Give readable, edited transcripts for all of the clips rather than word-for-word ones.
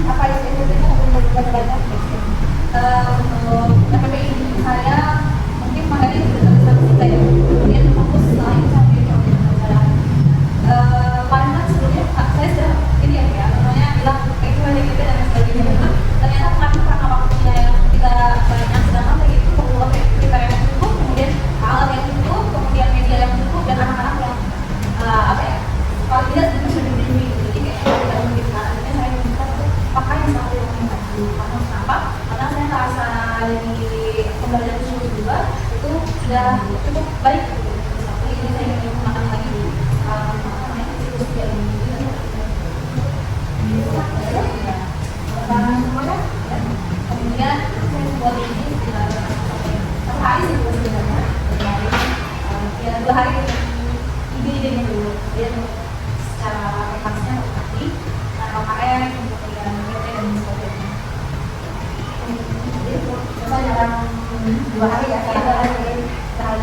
apa istilahnya untuk banyak untuk KPPI saya mungkin makanya sudah kita ya kemudian fokus setelah itu sampai pembelajaran karena sebelumnya saya sudah ini ya namanya bilang kayak gitu dan sebagainya ternyata karena waktunya yang kita banyak sedangkan kayak gitu perlu kita yang cukup kemudian alat yang cukup kemudian media yang cukup dan anak-anak yang apa ya kalau tidak itu sudah dibeli jadi kayak tidak mungkin akhirnya saya minta untuk pakai satu yang karena kenapa? Karena saya merasa dari pembelajaran tersebut juga itu sudah cukup baik tapi ini saya ingin menggunakan lagi namanya siklus dia ini semuanya kemudian saya buat ini satu hari sih sebenarnya ya 2 hari ide-idenya dulu dan secara mekanisnya nanti KKN kemudian PT dan sebagainya jadi coba dalam 2 hari ya sehari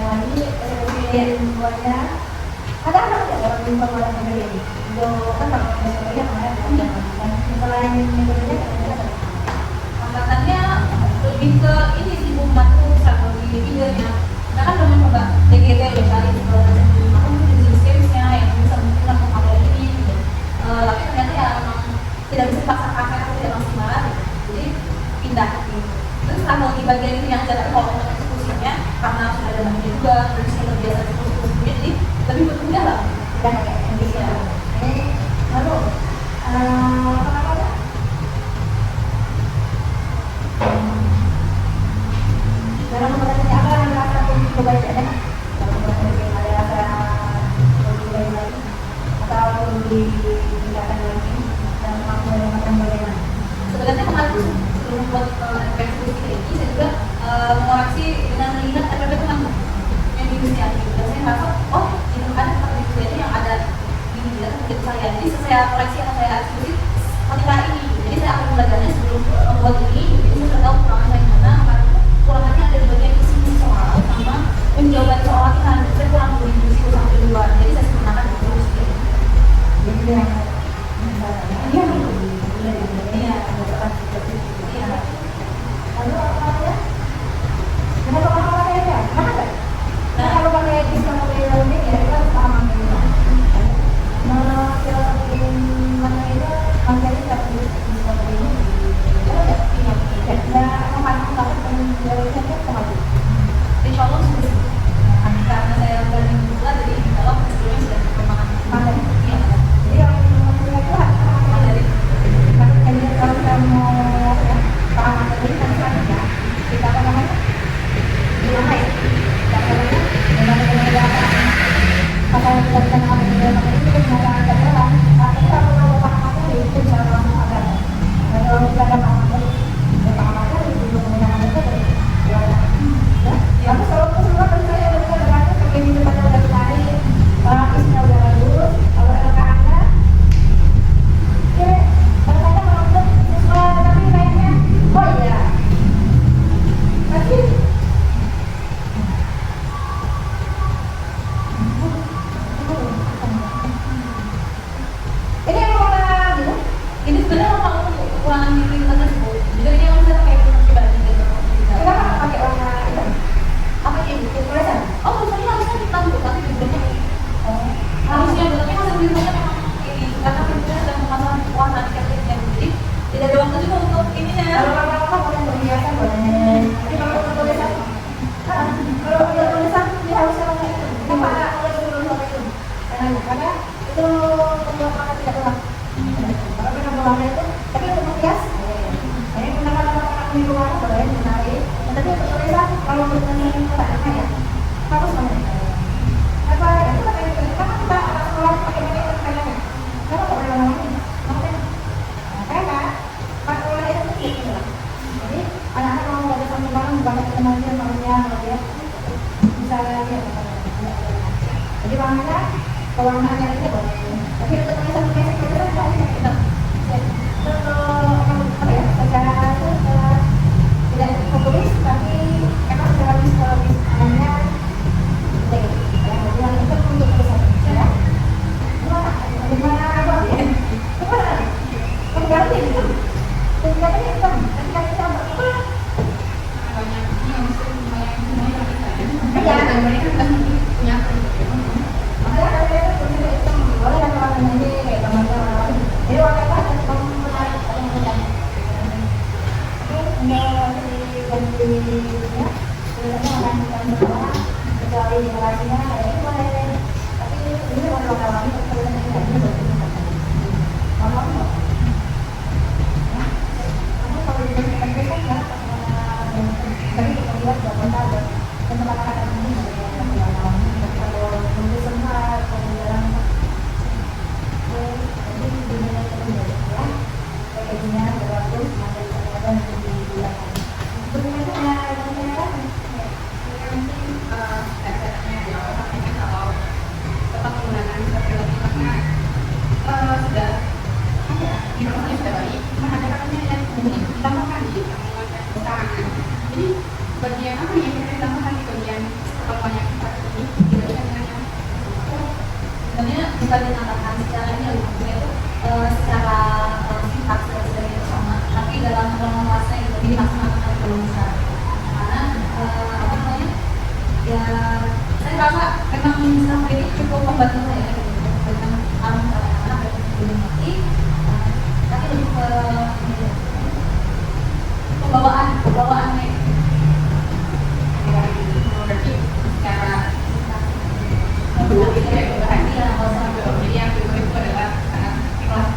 lagi kemudian semuanya ada apa ya dalam informasi dari ini untuk kan kalau sebagainya kemarin dan selain metodenya angkatannya lebih ke ini sih membantu strategi idenya karena kan udah mencoba DGT udah cari segala macam aku mungkin sistemnya yang bisa mungkin langsung pakai ini gitu. Tapi ternyata ya memang tidak bisa dipaksakan karena tidak maksimal jadi pindah gitu. Terus strategi bagian ini yang jadi kalau untuk eksekusinya karena sudah ada banyak juga terus saya terbiasa eksekusi jadi lebih mudah lah dan kayak Indonesia lalu apa namanya dalam pembelajarannya apa yang rasa coba ada dalam pembelajaran ada rasa lebih lagi atau lebih tingkatkan lagi dan mampu mendapatkan bagaimana sebenarnya kemarin sebelum buat eksekusi ini saya juga mengoreksi dengan melihat RPP teman-teman yang diinisiasi dan saya merasa oh itu ada penelitian yang ada di dalam saya jadi saya koreksi yang saya eksekusi ketika ini jadi saya akan belajarnya sebelum membuat ini jadi saya tahu kekurangan saya mana karena kekurangannya ada di bagian isi soal sama menjawaban soal latihan saya kurang berdiskusi sampai di luar jadi saya sebenarnya terus jadi yang iya lalu apa ya kenapa pakai ya kenapa nggak nah kalau pakai diskon learning ya itu harus paham mana itu materi tidak perlu diskon learning kalau tidak memanfaatkan penjelasannya kemana insya Allah sudah karena saya berani pula jadi kalau sebelumnya sudah perkembangan materi ya jadi yang materi itu materi kalau kita mau ya paham materi kan ya kita apa namanya gimana ya bagaimana pasal kita bisa mengambil materi itu dengan cara jalan tapi kalau mau paham materi itu cara langsung agar kalau kita ada paham materi itu belum menggunakan metode ya tapi kalau keseluruhan dari saya udah berangkat pakai di depan udah cari isnya udah bagus kalau LKA-nya oke ternyata menurut siswa tapi kayaknya oh iya tapi ini yang kekurangan gitu ini sebenarnya memang kekurangan diri kita tersebut jadi ini yang saya pakai pribadi gitu kenapa pakai warna itu apa ini tulisan oh tulisannya harusnya hitam tuh tapi bentuknya harusnya bentuknya harus bentuknya memang ini karena bentuknya sedang memasang warna tiketnya jadi tidak ada waktu juga untuk ininya kalau warna-warna boleh berhiasan boleh tapi kalau untuk tulisan kalau ada tulisan dia harusnya pakai itu kenapa harus dulu pakai itu karena itu membuat maka tidak gelap kalau memang gelapnya itu tapi untuk menghias ini gunakan anak-anak di luar boleh menarik tapi untuk tulisan kalau bertanya apa ya harus mana apa itu pakai itu karena kita anak sekolah pakai itu kayaknya kenapa kok boleh ngomongin karena pak oleh itu gitu lah jadi anak-anak mau informasi sudah baik, cuma ada katanya yang ditambahkan di tangan. Jadi bagian apa yang kita tambahkan di bagian keperluannya kita ini tidak bisa dengan yang sebenarnya bukan ditambahkan secara ini maksudnya itu secara sifat sudah sama, tapi dalam pengawasan itu dilaksanakan belum bisa karena apa namanya ya saya rasa memang selama ini cukup membantu saya dengan anak-anak belum mati, tapi lebih ke pembawaannya berarti secara berarti ya jadi yang kedua itu adalah ikhlas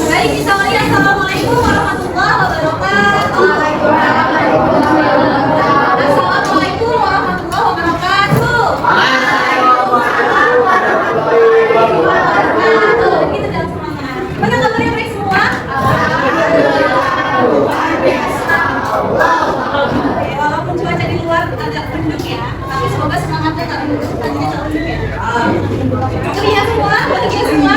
Baik, kita mulai. Assalamualaikum warahmatullahi wabarakatuh. Assalamualaikum warahmatullahi wabarakatuh. Kita jangan semangat. Mana kabarnya baik semua? Luar biasa. Walaupun cuaca di luar agak mendung ya, tapi semoga semangatnya tak mendung. Tadinya tak mendung ya. Bahagia semua, bahagia semua.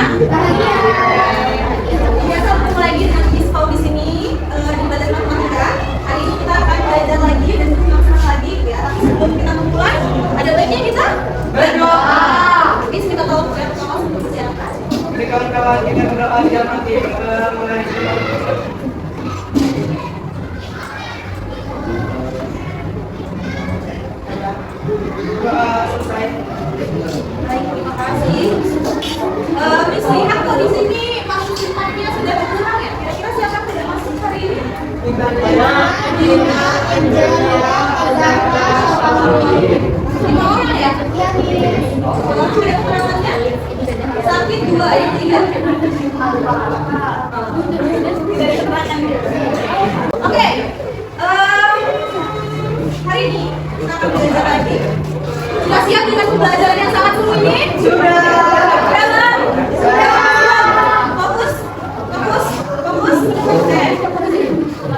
Biasa ketemu lagi dengan Isfau di sini di Badan Matematika. Hari ini kita akan belajar lagi dan senang-senang lagi ya. Tapi sebelum kita memulai, ada baiknya kita berdoa. Please kita tolong saya pertama untuk bersiapkan. Jadi kawan-kawan kita berdoa di dalam hati mulai. Doa selesai. Baik, terima kasih. Miss lihat kok di sini partisipasinya sudah berkurang ya. Kira-kira siapa yang tidak masuk hari ini? Lima orang ya? Kalau tidak kekurangannya? Sakit dua yang tiga. Tidak dikenakan. Oke. Hari ini kita akan belajar lagi. Sudah siap dengan pembelajaran yang sangat seru ini? Sudah. Fokus. Oke.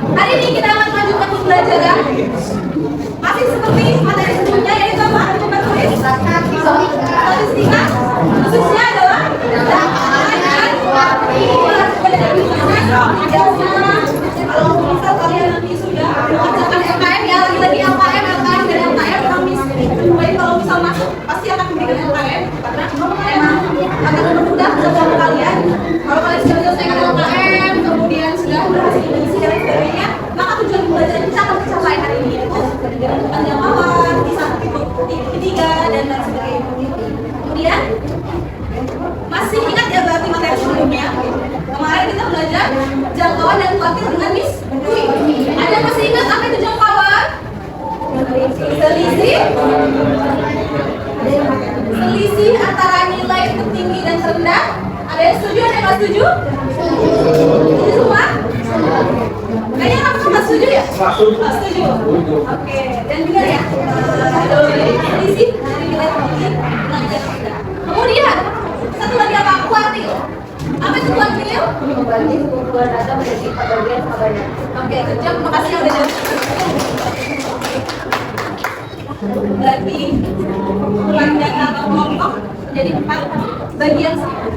Hari ini kita akan melanjutkan pembelajaran. Masih seperti materi sebelumnya, yaitu apa? Coba tulis. Statistika. Khususnya adalah kalau misal kalian nanti sudah mengerjakan LKM ya, lagi-lagi LKM dan LKM Kamis. Baik, kalau misal masuk pasti akan memberikan LKM karena memang akan mempermudah kerjaan kalian. Kalau kalian sudah menyelesaikan LKM, kemudian sudah berhasil mengisi dan sebagainya, maka tujuan pembelajaran kita akan tercapai hari ini, yaitu penjangkauan di ketiga dan lain sebagainya. Kemudian masih ingat ya berarti materi sebelumnya? Kemarin kita belajar jangkauan dan kuantil dengan Miss Dwi. Ada yang masih ingat apa itu jangkauan? Selisih antara nilai tertinggi dan terendah. Ada yang setuju, ada yang nggak setuju? Setuju semua? Kayaknya kamu nggak setuju ya? Nggak setuju. Oke, dan benar ya. Selisih dari nilai tertinggi dengan nilai terendah. Kemudian satu lagi apa? Kuartil. Apa itu kuartil? Membagi kumpulan data menjadi pembagian banyak. Oke, kejam. Makasih yang udah jawab. Bagi kumpulan data atau kelompok menjadi 4 bagian sama.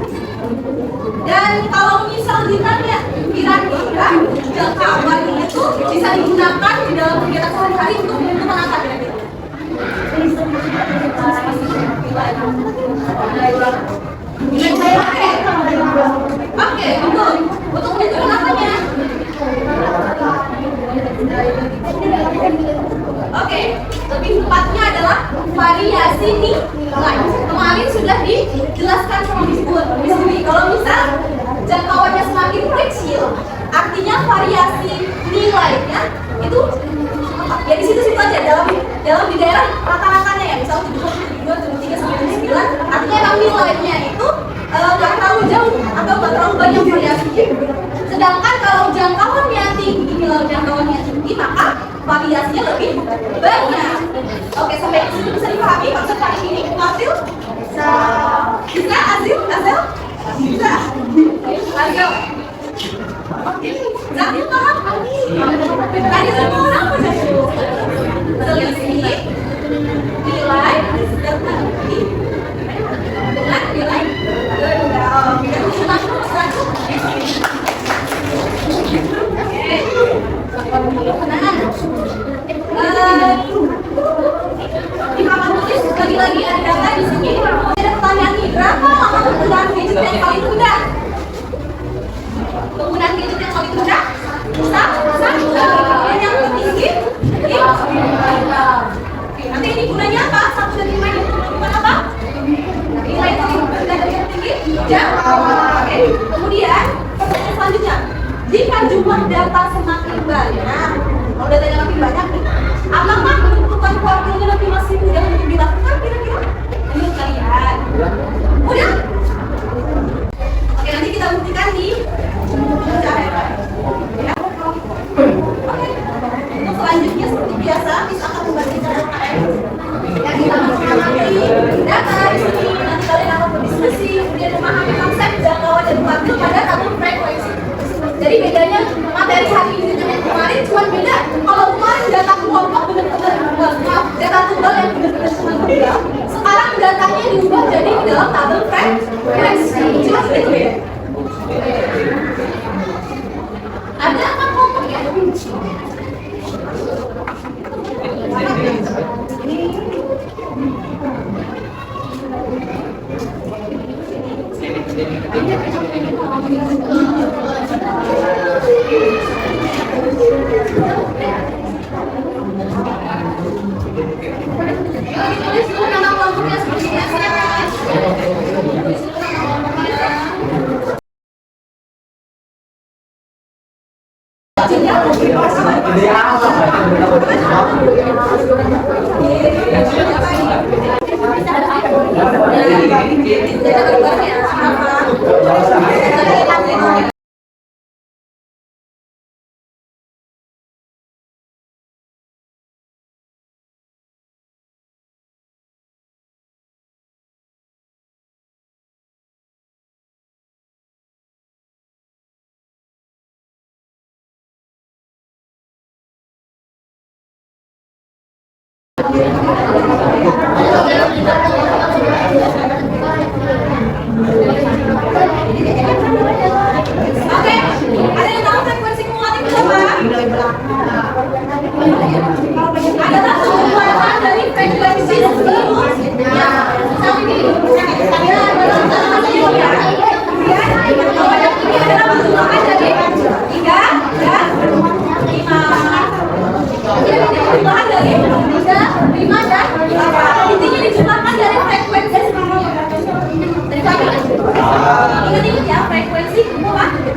Dan kalau misal ditanya kira-kira jangkauan itu bisa digunakan di dalam kegiatan sehari-hari untuk Oke, betul. Untuk menentukan apanya? Oke, lebih tepatnya adalah variasi nilai. Kemarin sudah dijelaskan sama Miss Dwi. Kalau misal jangkauannya semakin kecil, artinya variasi nilainya itu apa? Ya di situ-situ aja dalam di daerah rata-ratanya ya, misal 72, 73 sampai 79, artinya emang nilainya itu nggak terlalu jauh atau nggak terlalu banyak variasinya. Sedangkan kalau jangkauannya tinggi, kalau jangkauannya tinggi, maka variasinya lebih banyak. Oke, sampai di situ bisa dipahami maksud kali ini, Matil? Bisa, Azil? Bisa? Azil? Oke, Azil paham? Tadi semua orang udah selisih nilai dengan nilai rendah. Lagi-lagi ada data di sini. Ada pertanyaan nih, berapa lama penggunaan gadget yang paling rendah? Penggunaan gadget yang paling rendah? Yang tinggi? Oke, nanti ini gunanya apa? 1 dan 5 itu gimana apa? Nilai yang tinggi? Jam? Oke, kemudian pertanyaan selanjutnya, jika jumlah data semakin banyak, kalau datanya makin banyak nih, apakah menentukan kuartilnya lebih masih mudah untuk dilakukan kira-kira? Menurut kalian? Mudah? Oke, nanti kita buktikan di cara ya. Oke, untuk selanjutnya seperti biasa, bisa akan membantu cara yang kita mengamati data di sini. Nanti kalian akan berdiskusi, kemudian memahami konsep jangkauan dan kuartil pada tabel frekuensi. Jadi bedanya materi hari ini dengan kemarin cuma beda. Kalau kemarin data kelompok benar-benar data tunggal yang benar-benar tunggal. Sekarang datanya diubah jadi di dalam tabel frekuensi. Cuma segitu ya. Ada apa kelompoknya? Tulis dulu nama kelompoknya seperti biasa. Oke, ada yang tahu frekuensi kumulatif itu apa? Adalah kumulatan dari frekuensi sebelumnya. Ini adalah kumulatan dari 3 dan 5. Dijumlahkan dari 3, 5 dan 4. Intinya dijumlahkan dari frekuensi sebelumnya. Ingat-ingat ya, frekuensi kumulatif.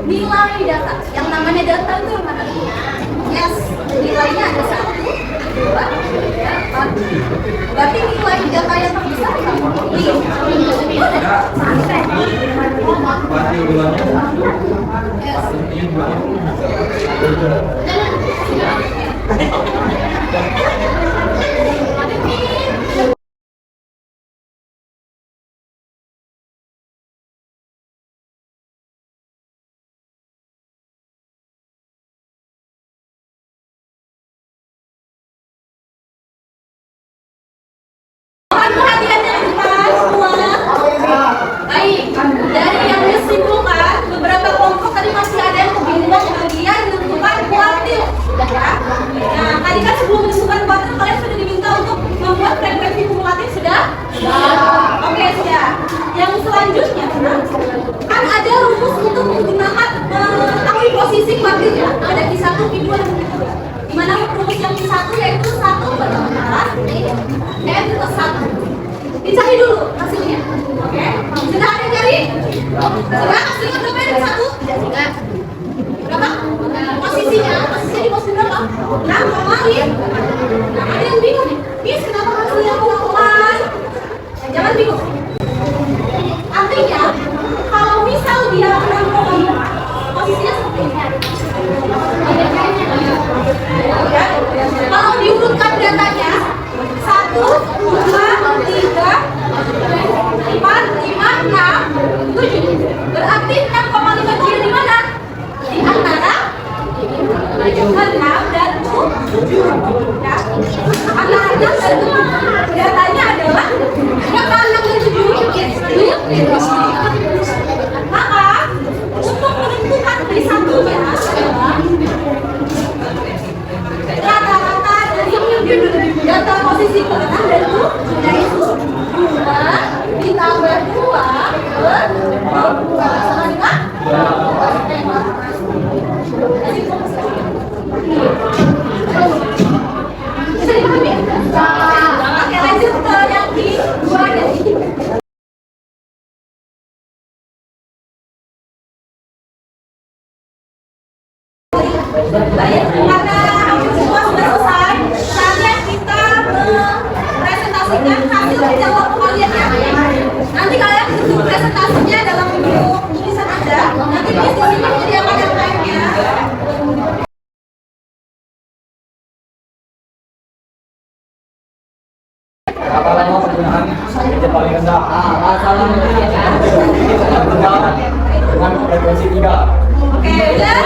Nilai data, yang namanya data itu yang mana? Yes, nilainya ada 1, 2, 3, 4. Berarti nilai data yang terbesar apa? Perhatiannya semua. Baik, dari yang disimpulkan beberapa kelompok tadi masih ada yang kebingungan kemudian menentukan kuartil. Sudah ya? Nah, tadi kan sebelum menentukan kuartil kalian sudah diminta untuk membuat frekuensi kumulatif sudah? Oke, sudah. Yang selanjutnya kan ada rumus untuk menggunakan mengetahui posisi kuartil ya. Ada Q1, Q2 dan Q3. Di mana rumus yang Q1 yaitu 1 berangkat N plus 1. Dicari dulu hasilnya. Oke. Sudah ada yang cari? Sudah hasilnya berapa dari 1? Tidak. Berapa? Posisinya di posisi berapa? Nah, kemarin. Nah, ada yang bingung nih. Miss, kenapa hasilnya pelan-pelan? Jangan bingung. Artinya, kalau misal dia 6,5, posisinya seperti ini. Kalau diurutkan datanya 1, 2, 3, 4, 5, 6, 7. Berarti 6,5 dia di mana? Di antara 6 dan 7. Ya. Antara 6 dan 7. Datanya adalah maka 6 dan 7. Maka untuk menentukan dari satunya rata-rata dari data posisi ke-6 dan 7 yaitu 2 ditambah 2 per 2 sama dengan bisa dipahami? Oke, lanjut ke yang kedua dari baik, karena hampir semua sudah selesai, saatnya kita presentasikan hasil kerja kelompok kalian ya. Nanti kalian bentuk presentasinya dalam bentuk tulisan Anda. Nanti di sini menyediakan yang lainnya. Berapa lama penggunaan gadget paling rendah? Dengan frekuensi 3. Oke, udah.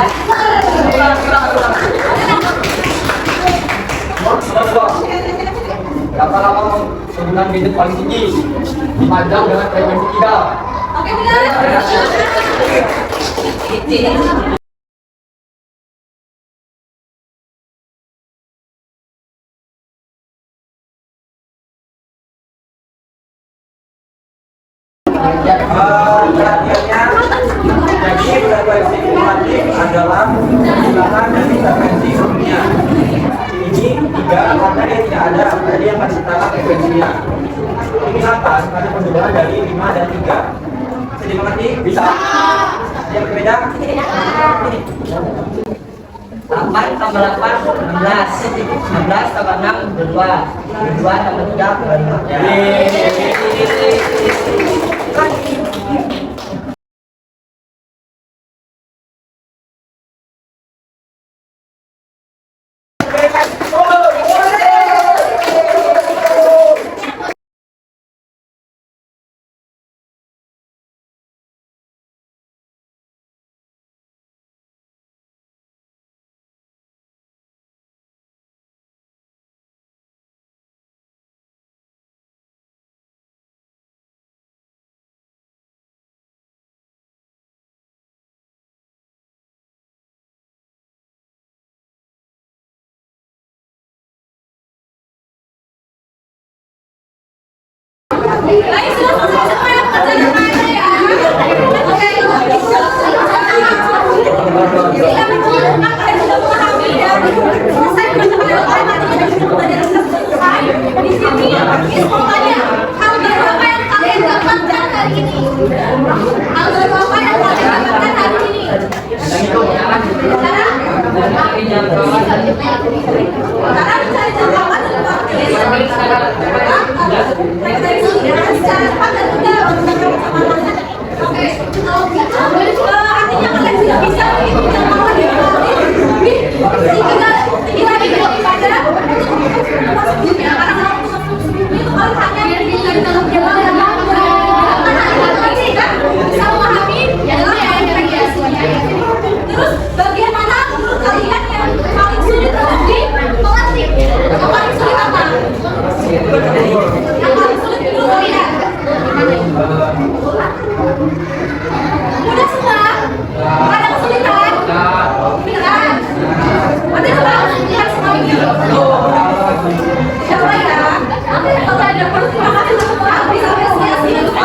Berapa lama penggunaan gadget paling tinggi? 5 jam dengan frekuensi 3. Oke, benar. Jadi frekuensi kumulatif adalah bilangan dari frekuensi sebelumnya. Ini 3 karena dia tidak ada, jadi yang masih setara frekuensinya. Ini 8 karena perbedaan dari 5 dan 3. Bisa dimengerti? Bisa. Yang berbeda? 8 tambah 8, 16. 16 tambah 6, 22. 22 tambah 3, 25. Baik, sudah selesai semua yang kerjanya mana ya? Oke, jika menunjukkan kalian sudah memahami dan selesai dengan kalian nanti kita sudah pelajaran selesai. Di sini ini semuanya hal baru apa yang kalian dapatkan hari ini? Hal baru apa yang kalian dapatkan hari ini? Sekarang mencari jawaban dari Oke, kalau gitu artinya kalian sudah bisa menjawab terus bagian mana menurut kalian yang paling sulit untuk dilatih? Yang paling sulit apa? Yang paling sulit menurut kalian? Mudah semua? Ada kesulitan? Beneran? Ada kesulitan semua ini? Siapa ya? Kalau ada terima kasih semua bisa apresiasi untuk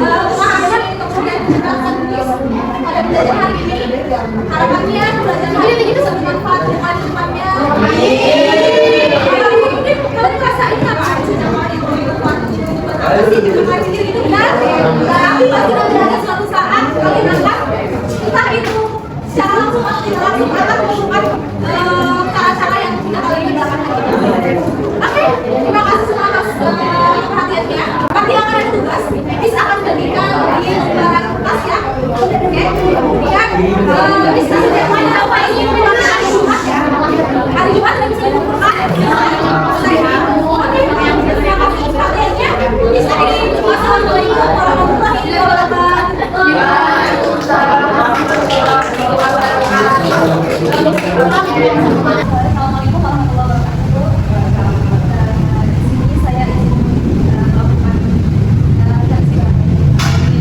pemahaman kemudian menerapkan pada belajar hari ini. Harapannya belajar hari ini bisa bermanfaat untuk depannya. Kalian rasain apa sih nama itu? Apa sih itu ngaji diri itu benar? Tapi pasti nanti ada suatu saat kalian akan entah itu secara langsung atau tidak langsung akan menemukan cara-cara yang tidak kalian gunakan lagi. Oke, terima kasih semua atas perhatiannya. Nanti akan ada tugas, bisa akan bagikan di lembaran kertas ya. Oke, kemudian bisa setiap hari apa ini merupakan hari Jumat ya. Hari Jumat dan bisa dilakukan. Oke, terima kasih perhatiannya. Bisa di wassalamualaikum warahmatullahi wabarakatuh. Assalamualaikum warahmatullahi wabarakatuh. Di sini saya melakukan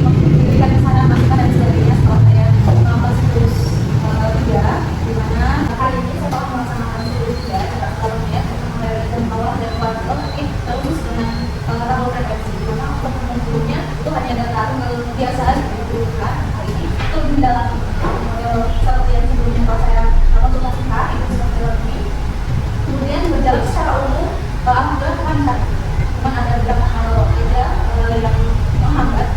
memberikan saran masukan dan sebagainya setelah saya melakukan siklus 3, di mana hari ini saya telah melaksanakan siklus 3 tentang kolomnya dan bawah dan kuartal terus dengan tabel frekuensi. Karena untuk mengukurnya itu hanya data biasa dibutuhkan hari ini itu lebih dalam seperti yang sebelumnya kalau saya konsultasikan itu seperti ini. Kemudian berjalan secara umum alhamdulillah lancar. Cuman ada beberapa hal yang menghambat.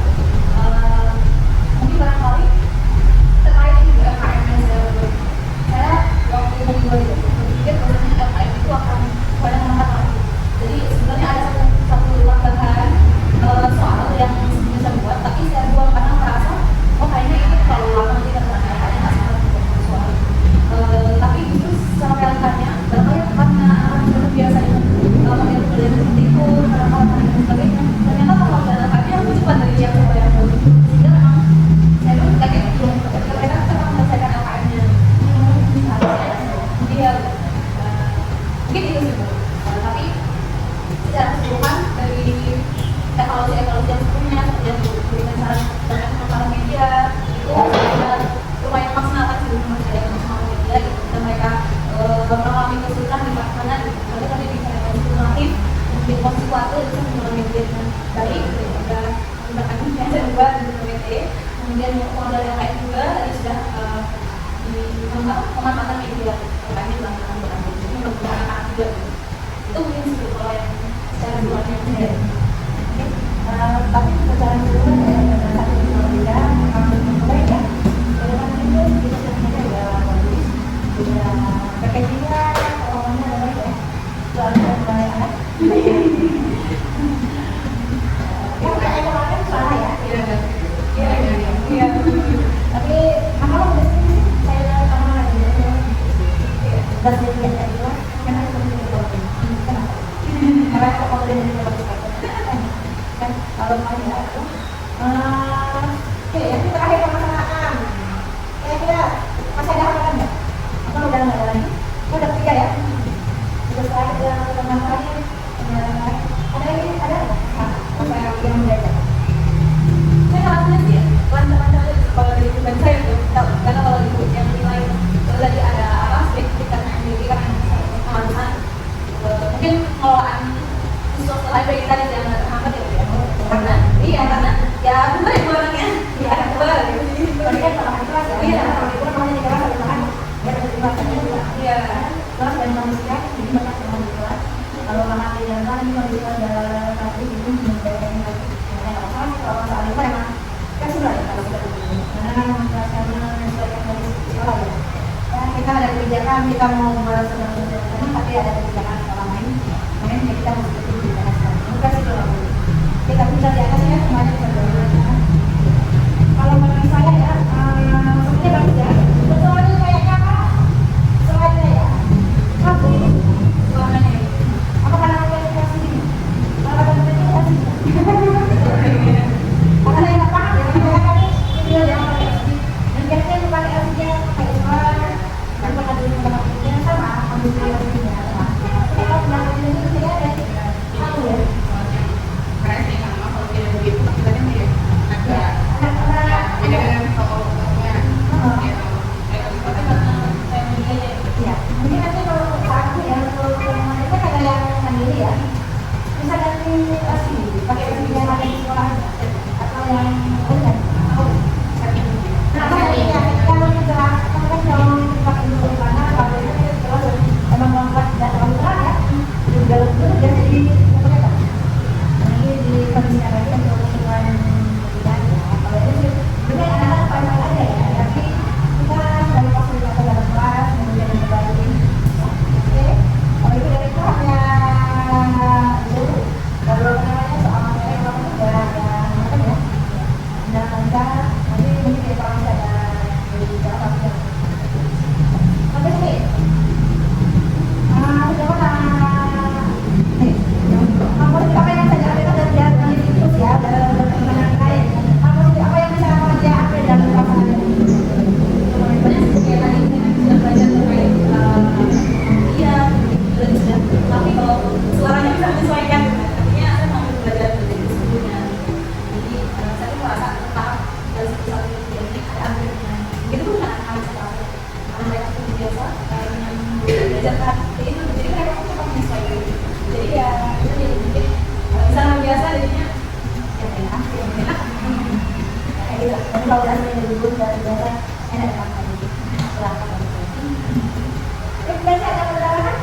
Mungkin barangkali terkait juga KMS saya waktu membuat itu berpikir bahwa KM itu akan banyak mengangkat lagi. Jadi sebenarnya ada satu tambahan soal yang sebelumnya saya buat, tapi saya buang karena merasa oh kayaknya ini terlalu lama nanti kan kayaknya nggak sempat untuk soal. Tapi justru secara realitanya barangkali karena biasa itu pakai belajar seperti itu barangkali dan sebagainya, ternyata kalau dalamnya aku cepat dari yang saya bayangkan. Sehingga memang saya pun kayak belum mereka tetap menyelesaikan LKM-nya mungkin ya mungkin itu sih tapi secara keseluruhan dari evaluasi yang sebelumnya seperti yang diberikan saran dengan pemaparan media itu lumayan maksimalkan sih menurut saya pemaparan media gitu. Dan mereka mengalami kesulitan di mana mereka tadi bisa informatif kemudian konstitusi itu pemaparan media dengan baik juga menggunakan media dan juga di media kemudian modal yang lain juga tadi sudah pemanfaatan media makanya dilakukan menggunakan anak juga itu mungkin sih kalau yang secara luarnya saya tapi secara keseluruhan saya satu berbeda baik ya bagaimana itu kita sebenarnya ada bagus sudah packagingnya orangnya ada baik ya soalnya mulai anak ya kayak kemarin salah ya iya tapi kalau udah sini saya kamar lagi dan saya lihat tadi lah karena itu kenapa karena kalau udah kan kalau kali itu oke yang terakhir permasalahan kira-kira masih ada harapan nggak? Apa udah nggak ada lagi? Udah 3 ya? Sudah terakhir permasalahannya ada lagi ada apa yang belajar? Saya rasanya sih lancar-lancar kalau dari bukan saya itu karena kalau di buku yang nilai tadi ada apa spesifik karena pendidikan kemanusiaan mungkin pengelolaan siswa setelah itu tadi yang nggak terhambat ya karena ya benar ya orangnya ya ada benar gitu tapi kan kalau kelas iya kalau itu kan masih kelas ada bahan ya ada kelasnya juga iya kelas dan manusia jadi banyak teman di kelas kalau makan di jalan ini kalau bisa ada kaki itu membayarkan lagi. Nah, kalau soal itu emang kan sudah ya kalau sudah begini. Karena kan karena menyesuaikan dari sekolah ya. Ya kita ada kebijakan kita mau membalas sebenarnya tapi ada kebijakan orang lain. Makanya kita harus betul dijelaskan. Bukan sih kalau kita bisa di atas ya semuanya berdua. Kalau menurut saya ya, sebenarnya bagus ya. Soalnya kayaknya apa? Soalnya ya, aku soalnya apa karena aku yang kasih ini? Kalau kata mereka kasih. Karena saya nggak paham ya, saya kami video yang pakai LCD. Dan biasanya yang pakai LCD pakai solar, dan pakai dulu dengan sama, ambil LCD-nya sama. Tapi kalau belakang ini saya ada, tahu ya. Karena saya nggak mau kalau tidak begitu, akibatnya mirip. Ya, mungkin nanti kalau aku ya, kalau mereka ada yang mandiri ya, bisa ganti pakai LCD yang ada di sekolah atau yang online. Nah, kalau kita kalau pakai dulu di mana, kalau itu kalau emang membuat tidak terlalu terang ya, di dalam itu jadi apa? Ini di kondisi lagi untuk kebutuhan pendidikan ya. Kalau itu sih, sebenarnya anak-anak paling ada ya, tapi kita dari fasilitas dalam kelas, kemudian berbagi. Oke, kalau itu dari kelasnya dulu, kalau namanya soal materi kalau udah ada apa ya, dan nanti mungkin kita masih ada yang bicara tapi yang sampai sini. Sudah pernah nih, apa yang saya jalan itu udah lihat di situs ya, udah teman-teman lain. Apa yang bisa kamu aja ambil dalam pelaksanaan ini? Banyak kegiatan ini sudah belajar terkait iya, sudah. Tapi kalau suaranya bisa menyesuaikan, artinya saya mau belajar dari sebelumnya. Jadi saya merasa tetap dari satu ini ada ambilnya. Itu bukan hal sekali. Karena mereka sudah biasa dengan belajar kan itu, jadi mereka pun cepat menyesuaikan. Jadi ya itu jadi mungkin misalnya biasa jadinya ya enak, Kayak gitu. Tapi kalau udah sering dulu dari biasa enak banget. Silahkan. Biasa ada perjalanan?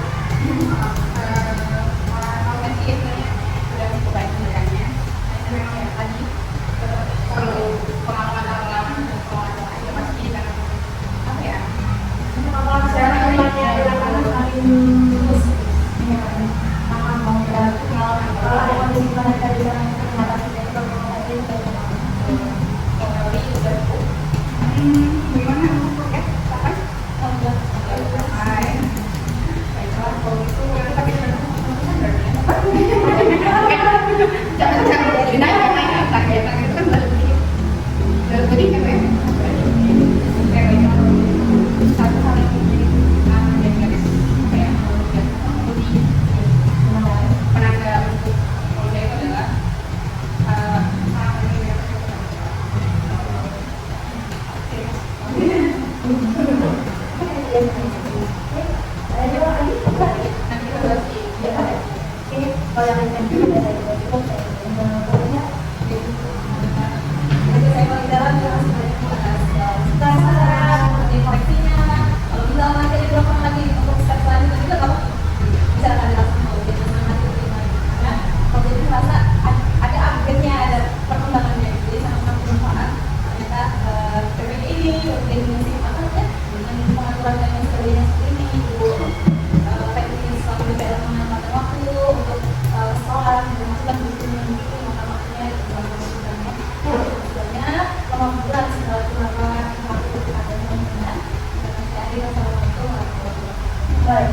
kalau nanti sebenarnya sudah cukup baik pendidikannya. Saya memang ya tadi perlu pengalaman dan pengalaman aja pasti karena apa ya? Kalau sekarang tempatnya di lapangan semakin bagus. Aman mau berarti kalau ada kondisi mana tadi yang mengatasi sektor tadi Teori udah cukup. Gimana untuk ya? Kapan? udah Baiklah, kalau itu kita bisa berarti jangan naik target itu kan lebih kan ya. Satu hal yang menjadi dan garis apa ya lebih penanda untuk Polda itu adalah nanti kita bahas di kalau yang lain juga ada dari cukup pokoknya nanti saya paling dalam ya seperti koreksinya. Kalau misalnya nanti ada berapa lagi untuk step selanjutnya juga kamu bisa ada langsung mau jadi nanti gimana? Karena kalau jadi merasa ada upgrade-nya, ada perkembangannya. Jadi sama-sama bermanfaat. Ternyata PPK ini kemudian mengisi apa ya dengan pengaturan dan sebagainya seperti ini. Teknis selama DPR mengamankan waktu untuk sekolah memasukkan bukunya gitu, maka makanya dibangunkannya sebenarnya selama bulan segala kenapa waktu kita ada yang mengenal dan nanti ada yang sama itu baik.